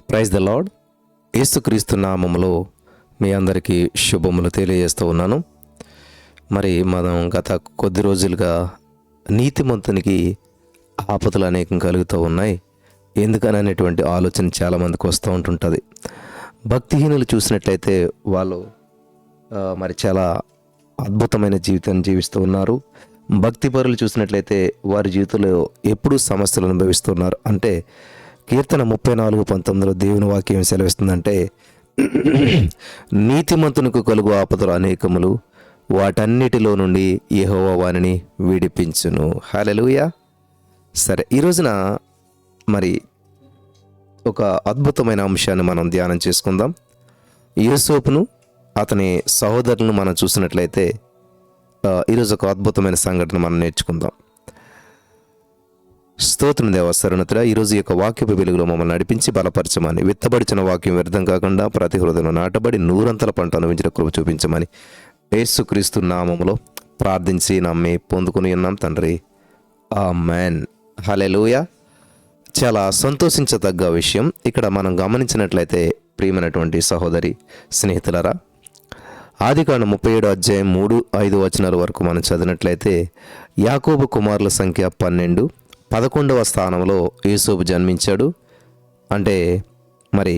Praise the lord. యేసుక్రీస్తు నామములో మీ అందరికీ శుభములు తెలియజేస్తూ ఉన్నాను. మరి మనం గత కొద్ది రోజులుగా నీతిమంతునికి ఆపదలు అనేకం కలుగుతూ ఉన్నాయి. ఎందుకని అనేటువంటి ఆలోచన చాలామందికి వస్తూ ఉంటుంటుంది. భక్తిహీనులు చూసినట్లయితే వాళ్ళు మరి చాలా అద్భుతమైన జీవితాన్ని జీవిస్తూ ఉన్నారు. భక్తిపరులు చూసినట్లయితే వారి జీవితంలో ఎప్పుడూ సమస్యలు అనుభవిస్తున్నారు. అంటే కీర్తన 34:19 దేవుని వాక్యం సెలవిస్తుందంటే, నీతిమంతునికి కలుగు ఆపదలు అనేకములు, వాటన్నిటిలో నుండి యెహోవా వానిని విడిపించును. హల్లెలూయా. సరే, ఈ రోజున మరి ఒక అద్భుతమైన అంశాన్ని మనం ధ్యానం చేసుకుందాం. యోసేపును అతని సహోదరులను మనం చూసినట్లయితే ఈరోజు ఒక అద్భుతమైన సంఘటన మనం నేర్చుకుందాం. స్తోత్రం దేవా సర్వోన్నతుడా, ఈరోజు ఈ యొక్క వాక్యపు వెలుగులో మమ్మల్ని నడిపించి బలపరచమని, విత్తబడిచిన వాక్యం వ్యర్థం కాకుండా ప్రతి హృదయంలో నాటబడి నూరంతల పంట అనుభవించిన కృప చూపించమని యేసుక్రీస్తు నామములో ప్రార్థించి నమ్మి పొందుకుని ఉన్నాం తండ్రి. ఆమేన్. హల్లెలూయా. చాలా సంతోషించదగ్గ విషయం ఇక్కడ మనం గమనించినట్లయితే, ప్రియమైనటువంటి సహోదరి స్నేహితులరా, ఆదికాండం 37:3-5 వచనాల వరకు మనం చదివినట్లయితే, యాకోబు కుమారుల సంఖ్య 12, 11వ స్థానంలో యోసేపు జన్మించాడు. అంటే మరి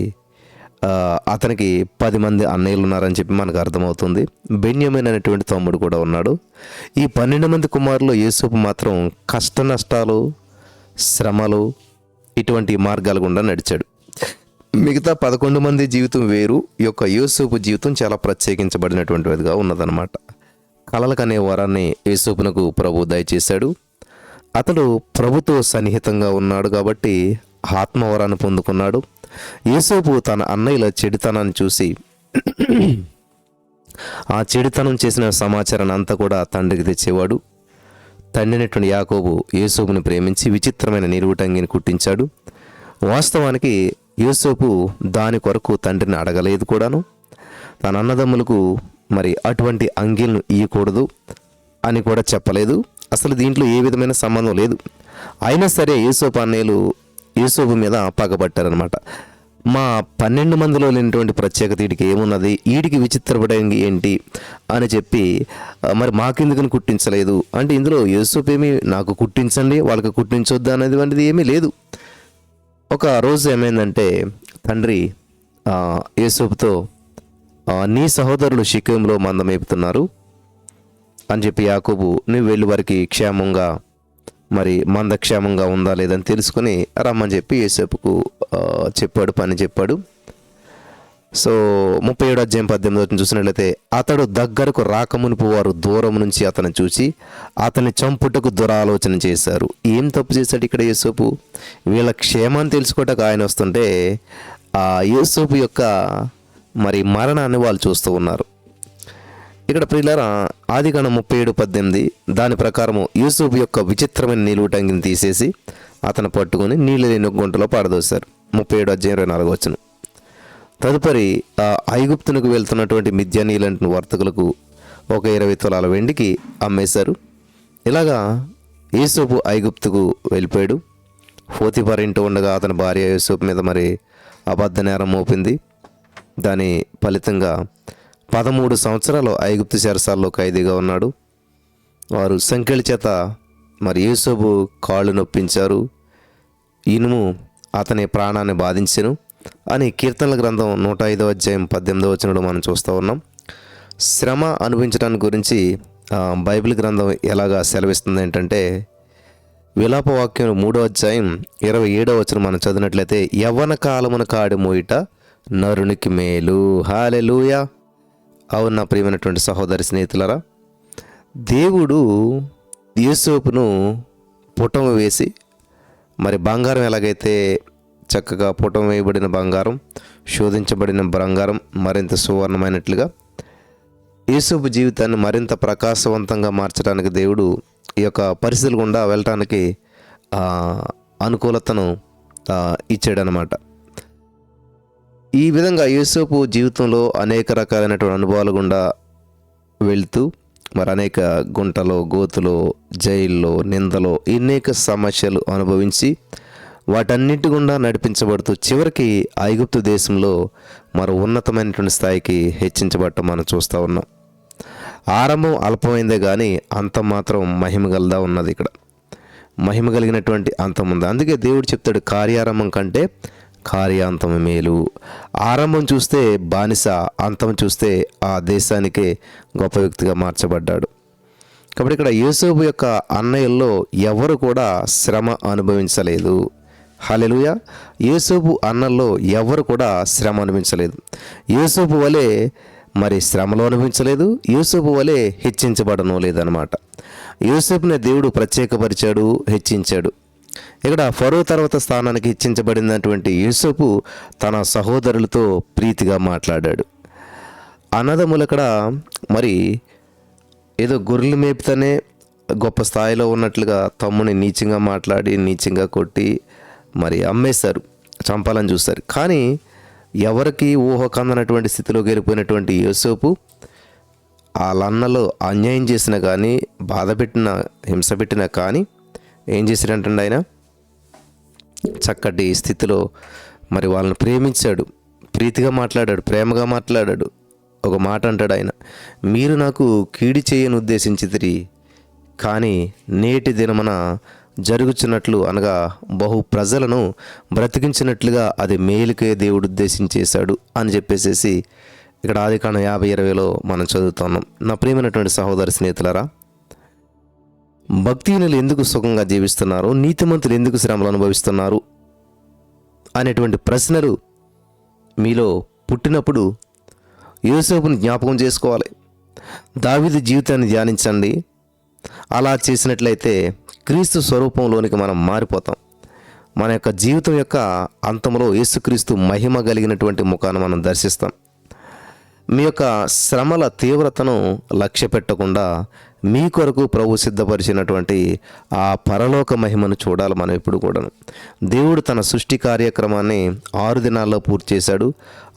అతనికి 10 మంది అన్నయ్యలు ఉన్నారని చెప్పి మనకు అర్థమవుతుంది. బెన్యామీన్ అనేటువంటి తమ్ముడు కూడా ఉన్నాడు. ఈ 12 మంది కుమారులు యోసేపు మాత్రం కష్ట నష్టాలు, శ్రమలు, ఇటువంటి మార్గాల గుండా నడిచాడు. మిగతా 11 మంది జీవితం వేరు. ఈ యొక్క యోసేపు జీవితం చాలా ప్రత్యేకించబడినటువంటిదిగా ఉన్నదన్నమాట. కలలకనే వరాన్ని యోసేపునకు ప్రభు దయచేశాడు. అతడు ప్రభుతో సన్నిహితంగా ఉన్నాడు కాబట్టి ఆత్మవరాన్ని పొందుకున్నాడు. యోసేపు తన అన్నయ్యల చెడుతనాన్ని చూసి ఆ చెడుతనం చేసిన సమాచారాన్ని అంతా కూడా తండ్రికి తెచ్చేవాడు. తండ్రినటువంటి యాకోబు యోసేపుని ప్రేమించి విచిత్రమైన నిలువుటంగిని కుట్టించాడు. వాస్తవానికి యోసేపు దాని కొరకు తండ్రిని అడగలేదు కూడాను. తన అన్నదమ్ములకు మరి అటువంటి అంగీలను ఇయ్యకూడదు అని కూడా చెప్పలేదు. అసలు దీంట్లో ఏ విధమైన సంబంధం లేదు. అయినా సరే యోసేపు అన్నయ్యలు యోసేపు మీద పగబట్టారనమాట. మా 12 మందిలో లేనటువంటి ప్రత్యేకత వీడికి ఏమున్నది, వీడికి విచిత్రపడంగి ఏంటి అని చెప్పి మరి మాకెందుకని కుట్టించలేదు అంటే, ఇందులో యోసేపు ఏమి నాకు కుట్టించండి వాళ్ళకి కుట్టించొద్దు అనేది వంటిది ఏమీ లేదు. ఒక రోజు ఏమైందంటే, తండ్రి యోసేపుతో నీ సహోదరులు షికెంలో మంద మేపుతున్నారు అని చెప్పి యాకోబు, నువ్వు వెళ్ళి వారికి క్షేమంగా మరి మంద క్షేమంగా ఉందా లేదని తెలుసుకొని రమ్మని చెప్పి యోసేపుకు చెప్పాడు, పని చెప్పాడు. సో 37:18 చూసినట్లయితే, అతడు దగ్గరకు రాకమునుపు వారు దూరం నుంచి అతను చూసి అతని చంపుటకు దురాలోచన చేశారు. ఏం తప్పు చేశాడు ఇక్కడ యోసేపు? వీళ్ళ క్షేమాన్ని తెలుసుకోవటానికి ఆయన వస్తుంటే ఆ యోసేపు యొక్క మరి మరణాన్ని వాళ్ళు చూస్తూ ఉన్నారు. ఇక్కడ ప్రియులారా, ఆదికాండం 37:18 దాని ప్రకారము యోసేపు యొక్క విచిత్రమైన నిలువుటంగిని తీసేసి అతను పట్టుకొని నీళ్ళు లేని గుంటలో పారదోశారు. 37:24 తదుపరి ఐగుప్తునికి వెళ్తున్నటువంటి మిద్యానీయులంటి వర్తకులకు ఒక 20 తులాల వెండికి అమ్మేశారు. ఇలాగా యోసేపు ఐగుప్తుకు వెళ్ళిపోయాడు. పోతీఫర్ ఇంటూ ఉండగా అతని భార్య యోసేపు మీద మరి అబద్ధ నేరం మోపింది. దాని ఫలితంగా 13 సంవత్సరాలు ఐగుప్తు చెరసాల్లో ఖైదీగా ఉన్నాడు. వారు సంకెళ్ళ చేత మరి యోసేపు కాళ్ళు నొప్పించారు. ఇనుము అతని ప్రాణాన్ని బాధించెను అని కీర్తనల గ్రంథం 105:18 మనం చూస్తూ ఉన్నాం. శ్రమ అనుభవించడానికి గురించి బైబిల్ గ్రంథం ఎలాగా సెలవిస్తుంది ఏంటంటే, విలాపవాక్యం 3:27 మనం చదివినట్లయితే, యవ్వన కాలమున కాడి మోయిట నరునికి మేలు. హల్లెలూయా. అవును నా ప్రియమైనటువంటి సహోదరి స్నేహితులరా, దేవుడు యోసేపును పుటం వేసి మరి బంగారం ఎలాగైతే చక్కగా పుటం వేయబడిన బంగారం, శోధించబడిన బంగారం మరింత సువర్ణమైనట్లుగా యోసేపు జీవితాన్ని మరింత ప్రకాశవంతంగా మార్చడానికి దేవుడు ఈ యొక్క పరిస్థితుల గుండా వెళ్ళటానికి అనుకూలతను ఇచ్చాడనమాట. ఈ విధంగా యోసేపు జీవితంలో అనేక రకాలైనటువంటి అనుభవాలు గుండా వెళ్తూ మరి అనేక గుంటలో, గోతులో, జైల్లో, నిందలో అనేక సమస్యలు అనుభవించి వాటన్నిటి గుండా నడిపించబడుతూ చివరికి ఐగుప్తు దేశంలో మరో ఉన్నతమైనటువంటి స్థాయికి హెచ్చించబడటం మనం చూస్తూ ఉన్నాం. ఆరంభం అల్పమైందే కానీ అంతం మాత్రం మహిమగలదా ఉన్నది. ఇక్కడ మహిమ కలిగినటువంటి అంతం ఉంది. అందుకే దేవుడు చెప్తాడు, కార్యారంభం కంటే కార్యాంతం మేలు. ఆరంభం చూస్తే బానిస, అంతం చూస్తే ఆ దేశానికే గొప్ప వ్యక్తిగా మార్చబడ్డాడు. కాబట్టి ఇక్కడ యోసేపు యొక్క అన్నయ్యల్లో ఎవరు కూడా శ్రమ అనుభవించలేదు. హల్లెలూయా. యోసేపు అన్నల్లో ఎవరు కూడా శ్రమ అనుభవించలేదు. యోసేపు వలె మరి శ్రమలో అనుభవించలేదు, యోసేపు వలె హెచ్చించబడను లేదనమాట. యోసేపుని దేవుడు ప్రత్యేకపరిచాడు, హెచ్చించాడు. ఇక్కడ ఫరో తర్వాత స్థానానికి హెచ్చించబడినటువంటి యోసేపు తన సహోదరులతో ప్రీతిగా మాట్లాడాడు. అన్నదమ్ములు అక్కడ మరి ఏదో గొర్రెలు మేపుతూనే గొప్ప స్థాయిలో ఉన్నట్లుగా తమ్ముని నీచంగా మాట్లాడి, నీచంగా కొట్టి మరి అమ్మేశారు, చంపాలని చూశారు. కానీ ఎవరికి ఊహ కందనటువంటి స్థితిలోకి వెళ్ళిపోయినటువంటి యోసేపు వాళ్ళన్నలో అన్యాయం చేసినా కానీ, బాధ పెట్టిన, హింస పెట్టినా కానీ ఏం చేశాడంటే ఆయన చక్కటి స్థితిలో మరి వాళ్ళని ప్రేమించాడు, ప్రీతిగా మాట్లాడాడు, ప్రేమగా మాట్లాడాడు. ఒక మాట అంటాడు ఆయన, మీరు నాకు కీడి చేయని ఉద్దేశించితిరి, కానీ నేటి దినమున జరుగుచున్నట్లు అనగా బహు ప్రజలను బ్రతికించినట్లుగా అది మేలుకే దేవుడు ఉద్దేశించేశాడు అని చెప్పేసి ఇక్కడ ఆదికాండం 50:20 మనం చదువుతున్నాం. నా ప్రియమైనటువంటి సహోదరి స్నేహితులారా, భక్తిహీనులు ఎందుకు సుఖంగా జీవిస్తున్నారు, నీతిమంతులు ఎందుకు శ్రమలు అనుభవిస్తున్నారు అనేటువంటి ప్రశ్నలు మీలో పుట్టినప్పుడు యోసేపుని జ్ఞాపకం చేసుకోవాలి. దావీదు జీవితాన్ని ధ్యానించండి. అలా చేసినట్లయితే క్రీస్తు స్వరూపంలోనికి మనం మారిపోతాం. మన యొక్క జీవితం యొక్క అంతంలో యేసుక్రీస్తు మహిమ కలిగినటువంటి ముఖాన్ని మనం దర్శిస్తాం. మీ యొక్క శ్రమల తీవ్రతను లక్ష్య పెట్టకుండా మీ కొరకు ప్రభు సిద్ధపరిచినటువంటి ఆ పరలోక మహిమను చూడాలి మనం ఎప్పుడు కూడాను. దేవుడు తన సృష్టి కార్యక్రమాన్ని 6 దినాల్లో పూర్తి చేశాడు.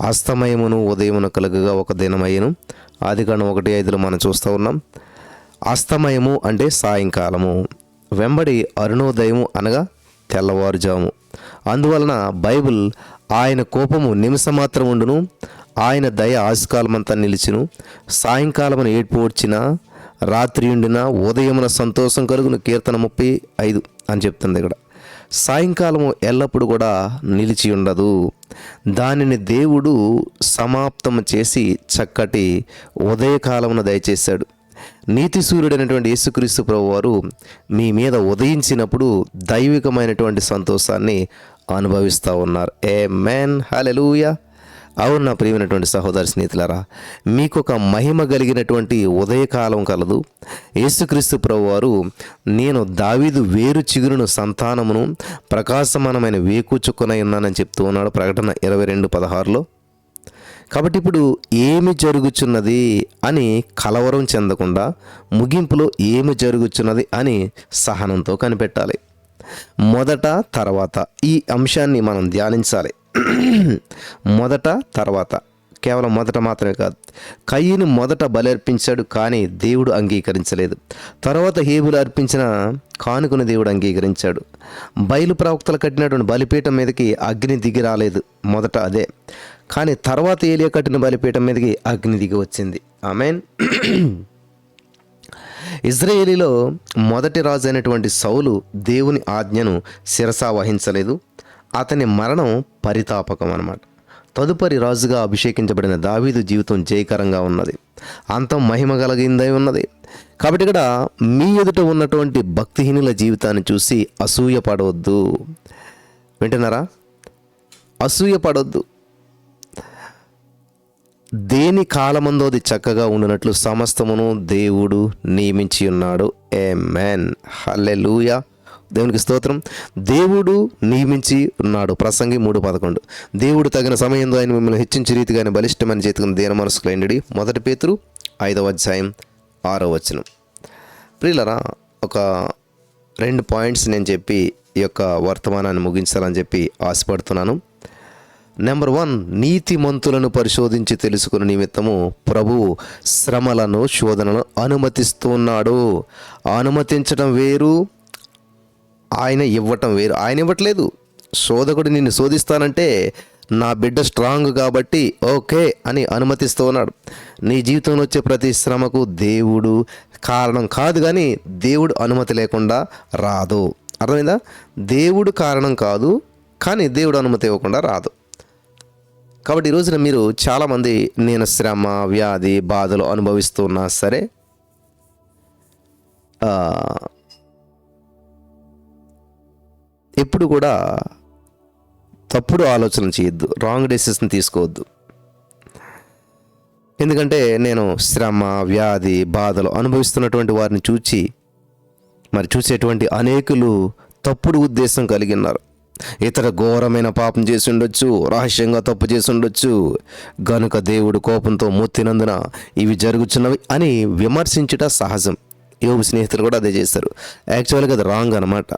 అస్తమయమును ఉదయమును కలుగగా ఒక దినమయ్యను. ఆదికాండం 1:5 మనం చూస్తూ ఉన్నాం. అస్తమయము అంటే సాయంకాలము, వెంబడి అరుణోదయము అనగా తెల్లవారుజాము. అందువలన బైబిల్ ఆయన కోపము నిమిషమాత్రం ఉండును, ఆయన దయ ఆశకాలమంతా నిలిచును, సాయంకాలమున ఏడ్పు వచ్చిన, రాత్రి ఉండిన, ఉదయమున సంతోషం కలుగును. కీర్తన 35 అని చెప్తుంది ఇక్కడ. సాయంకాలము ఎల్లప్పుడూ కూడా నిలిచి ఉండదు. దానిని దేవుడు సమాప్తం చేసి చక్కటి ఉదయకాలమున దయచేశాడు. నీతి సూర్యుడైనటువంటి యేసుక్రీస్తు ప్రభువారు మీ మీద ఉదయించినప్పుడు దైవికమైనటువంటి సంతోషాన్ని అనుభవిస్తూ ఉన్నారు. ఆమేన్, హల్లెలూయా. అవును నా ప్రియమైనటువంటి సహోదరి స్నేహితులారా, మీకు ఒక మహిమ కలిగినటువంటి ఉదయకాలం కలదు. యేసుక్రీస్తు ప్రభువారు నేను దావీదు వేరు చిగురును సంతానమును ప్రకాశమానమైన వేకుచుక్కునై ఉన్నానని చెప్తూ ఉన్నాడు ప్రకటన 22:16. కాబట్టి ఇప్పుడు ఏమి జరుగుచున్నది అని కలవరం చెందకుండా ముగింపులో ఏమి జరుగుచున్నది అని సహనంతో కనిపెట్టాలి. మొదట తర్వాత ఈ అంశాన్ని మనం ధ్యానించాలి. మొదట తర్వాత, కేవలం మొదట మాత్రమే కాదు. కయ్యను మొదట బలి అర్పించాడు, కానీ దేవుడు అంగీకరించలేదు. తర్వాత హేబెలు అర్పించిన కానుకను దేవుడు అంగీకరించాడు. బయలు ప్రవక్తలు కట్టినటువంటి బలిపీఠం మీదకి అగ్ని దిగి రాలేదు, మొదట అదే. కానీ తర్వాత ఏలియా కట్టిన బలిపీఠం మీదకి అగ్ని దిగి వచ్చింది. ఆమేన్. ఇజ్రాయేలీలో మొదటి రాజు అయినటువంటి సౌలు దేవుని ఆజ్ఞను శిరసా వహించలేదు. అతని మరణం పరితాపకం అన్నమాట. తదుపరి రాజుగా అభిషేకించబడిన దావీదు జీవితం జయకరంగా ఉన్నది, అంతం మహిమ కలిగిందై ఉన్నది. కాబట్టి ఇక్కడ మీ ఎదుట ఉన్నటువంటి భక్తిహీనుల జీవితాన్ని చూసి అసూయ పడవద్దు. వింటున్నారా? అసూయ పడవద్దు. దేని కాలమందో అది చక్కగా ఉండినట్లు సమస్తమును దేవుడు నియమించి ఉన్నాడు. ఆమేన్, హల్లెలూయా. దేవునికి స్తోత్రం. దేవుడు నియమించి ఉన్నాడు. ప్రసంగి 3:11. దేవుడు తగిన సమయంలో ఆయన మిమ్మల్ని హెచ్చించి రీతిగానే బలిష్టమని చేతుకుని దేన మనసుకులైండి. 1 పేతురు 5:6. ప్రియులరా, ఒక 2 పాయింట్స్ నేను చెప్పి ఈ యొక్క వర్తమానాన్ని ముగించాలని చెప్పి ఆశపడుతున్నాను. నెంబర్ 1, నీతిమంతులను పరిశోధించి తెలుసుకున్న నిమిత్తము ప్రభువు శ్రమలను, శోధనలను అనుమతిస్తున్నాడు. అనుమతించడం వేరు, ఆయన ఇవ్వటం వేరు. ఆయన ఇవ్వట్లేదు, శోధకుడు నిన్ను శోధిస్తానంటే నా బిడ్డ స్ట్రాంగ్ కాబట్టి ఓకే అని అనుమతిస్తూ ఉన్నాడు. నీ జీవితంలో వచ్చే ప్రతి శ్రమకు దేవుడు కారణం కాదు, కానీ దేవుడు అనుమతి లేకుండా రాదు. అర్థమైందా? దేవుడు కారణం కాదు, కానీ దేవుడు అనుమతి ఇవ్వకుండా రాదు. కాబట్టి ఈ రోజున మీరు చాలామంది నేను శ్రమ, వ్యాధి, బాధలు అనుభవిస్తున్నా సరే ఎప్పుడు కూడా తప్పుడు ఆలోచన చేయొద్దు, రాంగ్ డెసిషన్ తీసుకోవద్దు. ఎందుకంటే నేను శ్రమ, వ్యాధి, బాధలు అనుభవిస్తున్నటువంటి వారిని చూసేటువంటి అనేకులు తప్పుడు ఉద్దేశం కలిగి ఉన్నారు. ఇతర ఘోరమైన పాపం చేసి ఉండొచ్చు, రహస్యంగా తప్పు చేసి ఉండొచ్చు, గనుక దేవుడు కోపంతో మూర్తినందున ఇవి జరుగుతున్నవి అని విమర్శించుట సహజం. యోబు స్నేహితులు కూడా అదే చేస్తారు. యాక్చువల్గా అది రాంగ్ అన్నమాట.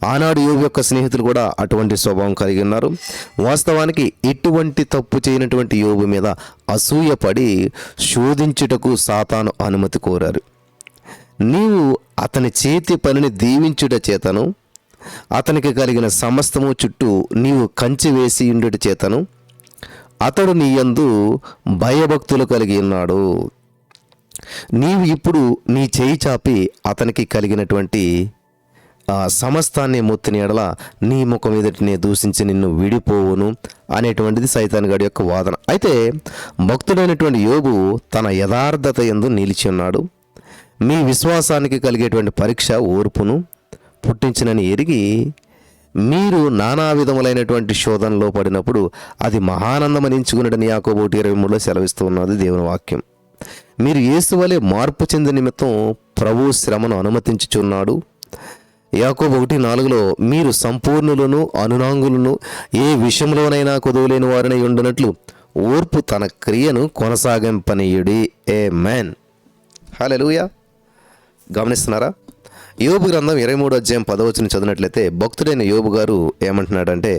ఆనాడు యోబు యొక్క స్నేహితులు కూడా అటువంటి స్వభావం కలిగి ఉన్నారు. వాస్తవానికి ఎటువంటి తప్పు చేయనటువంటి యోబు మీద అసూయపడి శోధించుటకు సాతాను అనుమతి కోరారు. నీవు అతని చేతి పనిని దీవించుట చేతను, అతనికి కలిగిన సమస్తము చుట్టూ నీవు కంచి వేసి ఉండుట చేతను అతడు నీ యందు భయభక్తులు కలిగి ఉన్నాడు. నీవు ఇప్పుడు నీ చేయి చాపి అతనికి కలిగినటువంటి సమస్తాన్ని మొత్తిని ఎడల నీ ముఖం ఎదుటినే దూషించి నిన్ను విడిపోవును అనేటువంటిది సైతాన్ గాడి యొక్క వాదన. అయితే భక్తుడైనటువంటి యోబు తన యథార్థత యందు నిలిచి ఉన్నాడు. మీ విశ్వాసానికి కలిగేటువంటి పరీక్ష ఓర్పును పుట్టించినని ఎరిగి మీరు నానా విధములైనటువంటి శోధనలో పడినప్పుడు అది మహానందమని ఎంచుకున్నాడని యాకోబు 1:23 సెలవిస్తూ ఉన్నది దేవుని వాక్యం. మీరు యేసు వలె మార్పు చెందిన నిమిత్తం ప్రభువు శ్రమను అనుమతించుచున్నాడు. యాకోబు 1:4 మీరు సంపూర్ణులను అనునాంగులను ఏ విషయంలోనైనా కొదవలేని వారినై ఉండునట్లు ఓర్పు తన క్రియను కొనసాగింపనీయుడి. ఆమేన్. హల్లెలూయా. గమనిస్తున్నారా? యోబు గ్రంథం 23:10 చదివినట్లయితే భక్తుడైన యోబు గారు ఏమంటున్నాడంటే,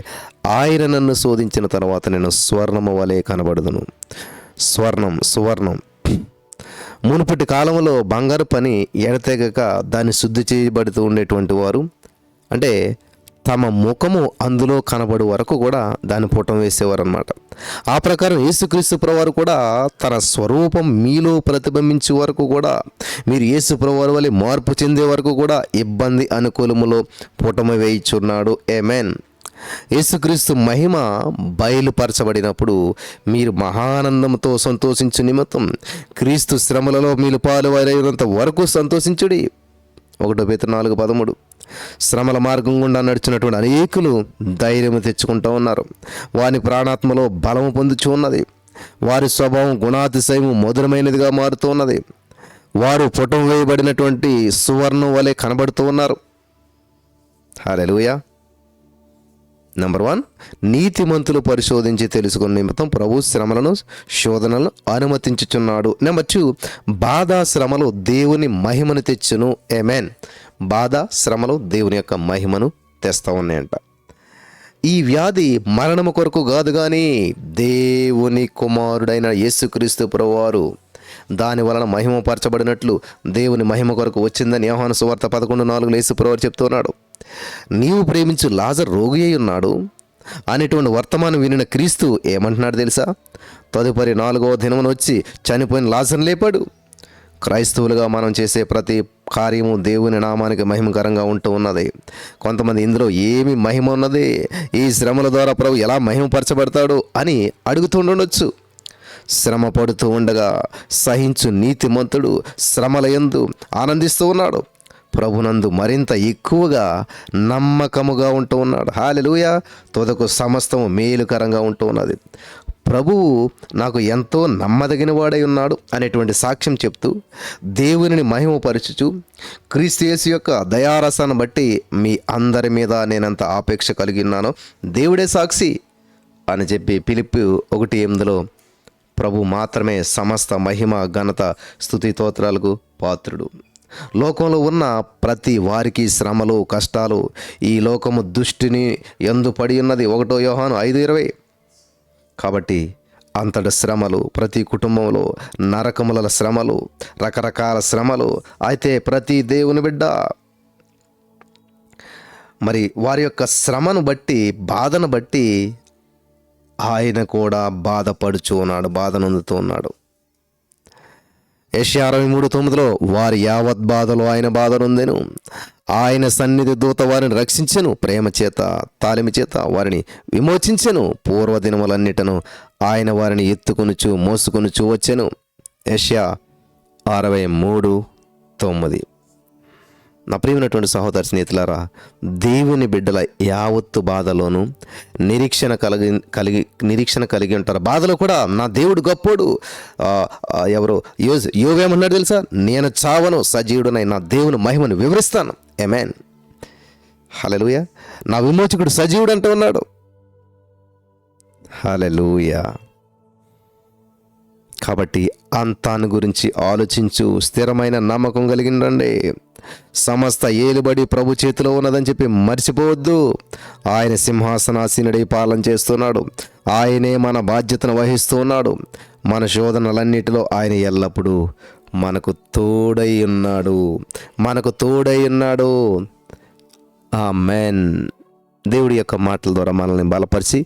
ఆయన నన్ను శోధించిన తర్వాత నేను స్వర్ణము వలె కనబడుదును. సువర్ణం మునుపటి కాలంలో బంగారు పని ఎడతెగక దాన్ని శుద్ధి చేయబడుతూ ఉండేటువంటి వారు, అంటే తమ ముఖము అందులో కనబడు వరకు కూడా దాన్ని పుటం వేసేవారు అన్నమాట. ఆ ప్రకారం యేసుక్రీస్తు ప్రభువారు కూడా తన స్వరూపం మీలో ప్రతిబింబించే వరకు కూడా, మీరు యేసు ప్రభువారి వలె మార్పు చెందే వరకు కూడా ఇబ్బంది అనుకూలములో పుటమ వేయిచున్నాడు. ఆమేన్. యేసుక్రీస్తు మహిమ బయలుపరచబడినప్పుడు మీరు మహానందంతో సంతోషించు నిమిత్తం క్రీస్తు శ్రమలలో మీరు పాలువారైనంత వరకు సంతోషించుడి. 1 పేతురు 4:13. శ్రమల మార్గం గుండా నడిచినటువంటి అనేకులు ధైర్యం తెచ్చుకుంటూ ఉన్నారు. వారి ప్రాణాత్మలో బలము పొందుచు ఉన్నది. వారి స్వభావం గుణాతిశయము మధురమైనదిగా మారుతూ ఉన్నది. వారు పుటం వేయబడినటువంటి సువర్ణం వలె కనబడుతూ ఉన్నారు. హల్లెలూయా. నెంబర్ 1, నీతిమంతులు పరిశోధించి తెలుసుకున్న నిమిత్తం ప్రభు శ్రమలను, శోధనలను అనుమతించుచున్నాడు. నెంబర్ 2, బాధ శ్రమలు దేవుని మహిమను తెచ్చును. ఆమేన్. బాధ శ్రమలు దేవుని యొక్క మహిమను తెస్తా ఉన్నాయంట. ఈ వ్యాధి మరణము కొరకు కాదు, కానీ దేవుని కుమారుడైన యేసుక్రీస్తు ప్రభువారు దాని వలన మహిమపరచబడినట్లు దేవుని మహిమ కొరకు వచ్చిందని యోహాను సువార్త 11:4 యేసు ప్రభువారు చెప్తున్నాడు. నీవు ప్రేమించు లాజరు రోగి అయి ఉన్నాడు అనేటువంటి వర్తమానం వినిన క్రీస్తు ఏమంటున్నాడు తెలుసా? తదుపరి 4వ దినమున వచ్చి చనిపోయిన లాజరును లేపాడు. క్రైస్తవులుగా మనం చేసే ప్రతి కార్యము దేవుని నామానికి మహిమకరంగా ఉంటూ ఉన్నది. కొంతమంది ఇందులో ఏమి మహిమ ఉన్నది, ఈ శ్రమల ద్వారా ప్రభు ఎలా మహిమపరచబడతాడు అని అడుగుతుండొచ్చు. శ్రమ పడుతూ ఉండగా సహించు నీతిమంతుడు శ్రమల యందు ఆనందిస్తూ ఉన్నాడు. ప్రభునందు మరింత ఎక్కువగా నమ్మకముగా ఉంటూ ఉన్నాడు. హల్లెలూయా. తుదకు సమస్తము మేలుకరంగా ఉంటూ ఉన్నది. ప్రభువు నాకు ఎంతో నమ్మదగిన వాడై ఉన్నాడు అనేటువంటి సాక్ష్యం చెప్తూ దేవునిని మహిమపరచుచు క్రీస్తు యేసు యొక్క దయారసాన్ని బట్టి మీ అందరి మీద నేనంత ఆపేక్ష కలిగి ఉన్నానో దేవుడే సాక్షి అని చెప్పి ఫిలిప్పీ 1:8 ప్రభు మాత్రమే సమస్త మహిమ, ఘనత, స్తుతి స్తోత్రాలకు పాత్రుడు. లోకంలో ఉన్న ప్రతి వారికి శ్రమలు, కష్టాలు ఈ లోకము దుష్టిని యందు పడి ఉన్నది. 1 యోహాను 5:20. కాబట్టి అంతటి శ్రమలు, ప్రతి కుటుంబంలో నరకముల శ్రమలు, రకరకాల శ్రమలు. అయితే ప్రతి దేవుని బిడ్డ మరి వారి యొక్క శ్రమను బట్టి, బాధను బట్టి ఆయన కూడా బాధపడుచు ఉన్నాడు, బాధ నొందుతూ ఉన్నాడు. యెషయా 63:9 వారి యావత్ బాధలో ఆయన బాధ నొందెను, ఆయన సన్నిధి దూత వారిని రక్షించెను, ప్రేమ చేత తాలిమి చేత వారిని విమోచించెను, పూర్వదినములన్నిటను ఆయన వారిని ఎత్తుకొనుచు మోసుకొనుచు వచ్చెను. యెషయా 63:9. నా ప్రియమైనటువంటి సహోదర స్నేహితులారా, దేవుని బిడ్డల యావత్తు బాధలోనూ నిరీక్షణ కలిగి ఉంటారు. బాధలో కూడా నా దేవుడు గొప్పోడు. ఎవరు యోవేమన్నాడు తెలుసా? నేను చావను, సజీవుడునై నా దేవుని మహిమను వివరిస్తాను. ఆమేన్, హల్లెలూయా. నా విమోచకుడు సజీవుడు అంటూ ఉన్నాడు. హల్లెలూయా. కాబట్టి అంతాన్ని గురించి ఆలోచించు, స్థిరమైన నమ్మకం కలిగిండండి. సమస్త ఏలుబడి ప్రభు చేతిలో ఉన్నదని చెప్పి మర్చిపోవద్దు. ఆయన సింహాసనాసీనుడై పాలన చేస్తున్నాడు. ఆయనే మన బాధ్యతను వహిస్తూ ఉన్నాడు. మన శోధనలన్నిటిలో ఆయన ఎల్లప్పుడూ మనకు తోడై ఉన్నాడు. ఆమేన్. దేవుడి యొక్క మాటల ద్వారా మనల్ని బలపరిచి,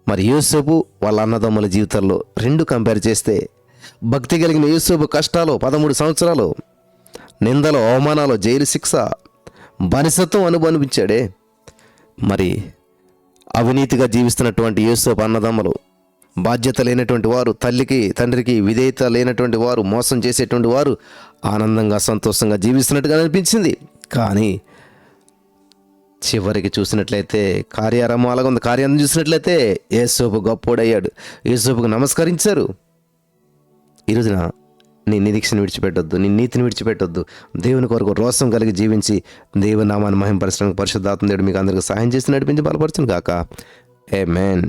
మరి యోసేపు వాళ్ళ అన్నదమ్ముల జీవితాల్లో రెండు కంపేర్ చేస్తే, భక్తి కలిగిన యోసేపు కష్టాలు 13 సంవత్సరాలు, నిందలు, అవమానాలు, జైలు శిక్ష, బానిసత్వం అనుభవించాడే. మరి అవినీతిగా జీవిస్తున్నటువంటి యోసేపు అన్నదమ్ములు, బాధ్యత లేనటువంటి వారు, తల్లికి తండ్రికి విధేయత లేనటువంటి వారు, మోసం చేసేటువంటి వారు ఆనందంగా సంతోషంగా జీవిస్తున్నట్టుగా అనిపించింది. కానీ చివరికి చూసినట్లయితే కార్యారంభం అలాగ ఉంది. కార్యాన్ని చూసినట్లయితే యోసేపు గొప్పోడయ్యాడు. యోసేపుకు నమస్కరించారు. ఈరోజున నీ నిరీక్షను విడిచిపెట్టొద్దు, నీ నీతిని విడిచిపెట్టొద్దు. దేవుని కొరకు రోషం కలిగి జీవించి దేవుని నామాన్ని మహిమపరచడానికి పరిశుద్ధాత్మ దేవుడు మీకు అందరికీ సహాయం చేసి నడిపించి బలపరచును గాక. ఆమేన్.